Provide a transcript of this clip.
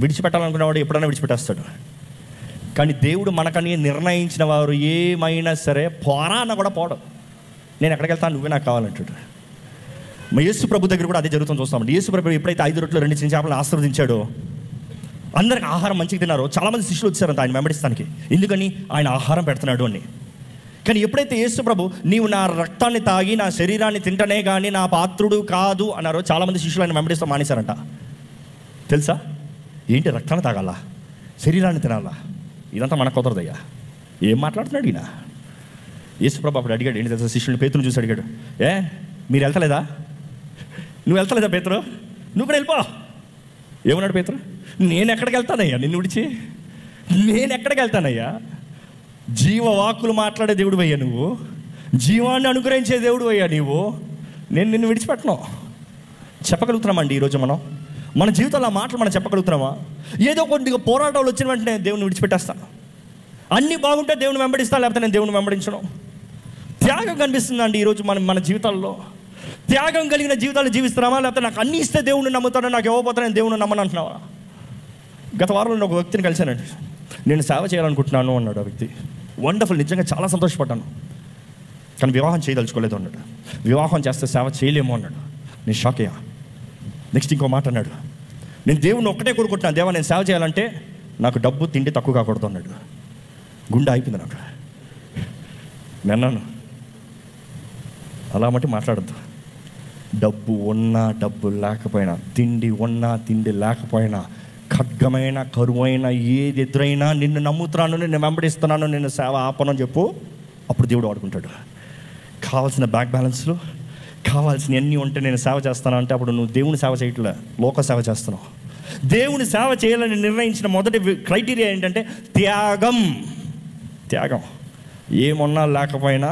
విడిచిపెట్టాలనుకునేవాడు ఎప్పుడైనా విడిచిపెట్టేస్తాడు. కానీ దేవుడు మనకని నిర్ణయించిన వారు ఏమైనా సరే పోరా అన్న కూడా పోడు. నేను ఎక్కడికి వెళ్తాను, నువ్వే నాకు కావాలంటాడు. మా యేసు ప్రభు దగ్గర కూడా అదే జరుగుతుంది చూస్తామండి. యేసు ప్రభు ఎప్పుడైతే 5 రొట్టెలు 2 చిన్న చేపలను ఆశీర్వదించాడో, అందరికి ఆహారం మంచిగా తిన్నారో, చాలామంది శిష్యులు వచ్చారంట ఆయన వెంబడిస్తానికి. ఎందుకని? ఆయన ఆహారం పెడుతున్నాడు అని. కానీ ఎప్పుడైతే యేసు ప్రభు నీవు నా రక్తాన్ని తాగి నా శరీరాన్ని తింటనే కానీ నా పాత్రుడు కాదు అన్నారో, చాలామంది శిష్యులు ఆయన వెంబడిస్తూ మానేశారంట. తెలుసా? ఏంటి రక్తాన్ని తాగాలా, శరీరాన్ని తినాలా? ఇదంతా మనకు కుదరదయ్యా. ఏం మాట్లాడుతున్నాడు ఈయన? యేసు ప్రభు అప్పుడు అడిగాడు, ఏంటి తెలుసా? శిష్యుని పేతురుని చూసి అడిగాడు, మీరు వెళ్తలేదా? నువ్వు వెళ్తలేదా పేతురు? నువ్వు కూడా వెళ్ళిపో. ఏమన్నాడు పేతురు? నేను ఎక్కడికి వెళ్తానయ్యా నిన్ను విడిచి? నేను ఎక్కడికి వెళ్తానయ్యా? జీవవాక్కులు మాట్లాడే దేవుడు అయ్యా నువ్వు, జీవాన్ని అనుగ్రహించే దేవుడు అయ్యా నీవు. నేను నిన్ను విడిచిపెట్టను. చెప్పగలుగుతున్నామండి ఈరోజు మన జీవితంలో మాటలు మనం చెప్పగలుగుతున్నామా? ఏదో కొద్దిగా పోరాటాలు వచ్చిన వెంటనే దేవుని విడిచిపెట్టేస్తాను, అన్నీ బాగుంటే దేవుని వెంబడిస్తాను, లేకపోతే నేను దేవుని వెంబడించను. త్యాగం కనిపిస్తుందండి ఈరోజు మన జీవితాల్లో. త్యాగం కలిగిన జీవితాలు జీవిస్తున్నామా? లేకపోతే నాకు అన్నీ ఇస్తే దేవుడిని నమ్ముతాను, నాకు ఇవ్వకపోతే నేను దేవుడిని నమ్మను అంటున్నావా? గత వారంలో నేను ఒక వ్యక్తిని కలిశానండి. నేను సేవ చేయాలనుకుంటున్నాను అన్నాడు ఆ వ్యక్తి. వండర్ఫుల్, నిజంగా చాలా సంతోషపడ్డాను. కానీ వివాహం చేయదలుచుకోలేదు అన్నాడు. వివాహం చేస్తే సేవ చేయలేము అన్నాడు. నేను షాక్ అయ్యా. నెక్స్ట్ ఇంకో మాట అన్నాడు, నేను దేవుని ఒక్కటే కోరుకుంటున్నాను, దేవా నేను సేవ చేయాలంటే నాకు డబ్బు తిండి తక్కువ కాకూడదు అన్నాడు. గుండె అయిపోయింది నాకు. నేన్నాను అలా మట్టి మాట్లాడద్దు. డబ్బు ఉన్నా డబ్బు లేకపోయినా, తిండి ఉన్నా తిండి లేకపోయినా, ఖడ్గమైన కరువైన ఏది ఎదురైనా నిన్ను నమ్ముతున్నాను, నిన్ను వెంబడిస్తున్నాను, నిన్ను సేవ ఆపనని చెప్పు. అప్పుడు దేవుడు వాడుకుంటాడు. కావాల్సిన బ్యాంక్ బ్యాలెన్స్లు, కావాల్సిన అన్నీ ఉంటే నేను సేవ చేస్తాను అంటే అప్పుడు నువ్వు దేవుని సేవ చేయట్లే, లోక సేవ చేస్తున్నావు. దేవుని సేవ చేయాలని నిర్ణయించిన మొదటి క్రైటీరియా ఏంటంటే త్యాగం. త్యాగం. ఏమన్నా లేకపోయినా